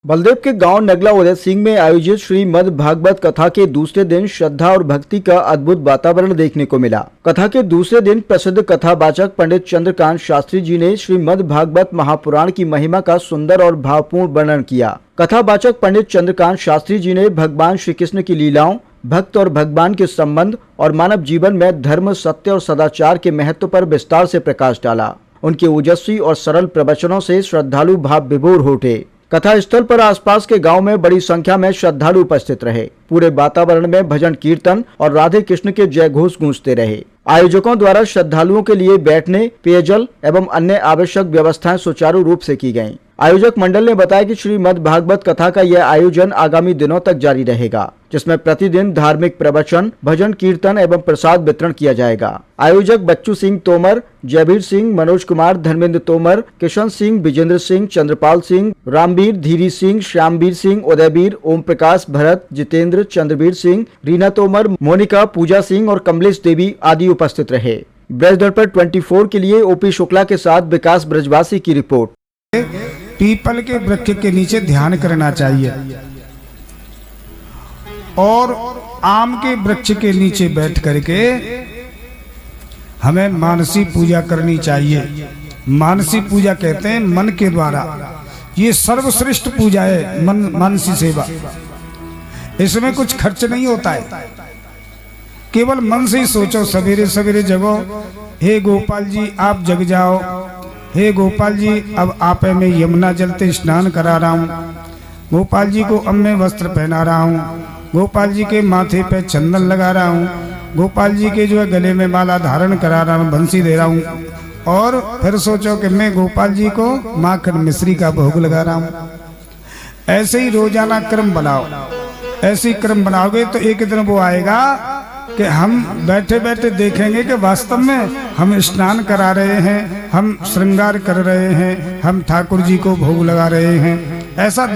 बलदेव के गांव नगला उदय सिंह में आयोजित श्रीमद् भागवत कथा के दूसरे दिन श्रद्धा और भक्ति का अद्भुत वातावरण देखने को मिला। कथा के दूसरे दिन प्रसिद्ध कथावाचक पंडित चंद्रकांत शास्त्री जी ने श्रीमद् भागवत महापुराण की महिमा का सुंदर और भावपूर्ण वर्णन किया। कथावाचक पंडित चंद्रकांत शास्त्री जी ने भगवान श्री कृष्ण की लीलाओं, भक्त और भगवान के संबंध और मानव जीवन में धर्म, सत्य और सदाचार के महत्व पर विस्तार से प्रकाश डाला। उनके ओजस्वी और सरल प्रवचनों से श्रद्धालु भाव विभोर हो उठे। कथा स्थल पर आसपास के गांव में बड़ी संख्या में श्रद्धालु उपस्थित रहे। पूरे वातावरण में भजन कीर्तन और राधे कृष्ण के जय घोष गूंजते रहे। आयोजकों द्वारा श्रद्धालुओं के लिए बैठने, पेयजल एवं अन्य आवश्यक व्यवस्थाएं सुचारू रूप से की गयीं। आयोजक मंडल ने बताया कि श्रीमद् भागवत कथा का यह आयोजन आगामी दिनों तक जारी रहेगा, जिसमें प्रतिदिन धार्मिक प्रवचन, भजन कीर्तन एवं प्रसाद वितरण किया जाएगा। आयोजक बच्चू सिंह तोमर, जयवीर सिंह, मनोज कुमार, धर्मेंद्र तोमर, किशन सिंह, विजेंद्र सिंह, चंद्रपाल सिंह, रामवीर, धीरी सिंह, श्यामवीर सिंह, उदयवीर, ओम प्रकाश, भरत, जितेंद्र, चंद्रवीर सिंह, रीना तोमर, मोनिका, पूजा सिंह और कमलेश देवी आदि उपस्थित रहे। ब्रजदर्पण 24 के लिए ओपी शुक्ला के साथ विकास ब्रजवासी की रिपोर्ट। पीपल के वृक्ष के नीचे ध्यान करना चाहिए और आम के वृक्ष के नीचे बैठ करके हमें मानसी पूजा करनी चाहिए। मानसी पूजा कहते हैं मन के द्वारा। ये सर्वश्रेष्ठ पूजा है मानसी सेवा। इसमें कुछ खर्च नहीं होता है, केवल मन से ही सोचो। सवेरे सवेरे जगो, हे गोपाल जी आप जग जाओ, हे गोपाल जी अब आप में यमुना जल से स्नान करा रहा हूँ, गोपाल जी को अब मैं वस्त्र पहना रहा हूँ, गोपाल जी के माथे पे चंदन लगा रहा हूँ, गोपाल जी के जो है गले में माला धारण करा रहा हूँ, बंसी दे रहा हूँ। और फिर सोचो कि मैं गोपाल जी को माखन मिश्री का भोग लगा रहा हूँ। ऐसे ही रोजाना क्रम बनाओ। ऐसे क्रम बनाओगे तो एक दिन वो आएगा कि हम बैठे बैठे देखेंगे कि वास्तव में हम स्नान करा रहे हैं, हम श्रृंगार कर रहे हैं, हम ठाकुर जी को भोग लगा रहे हैं। ऐसा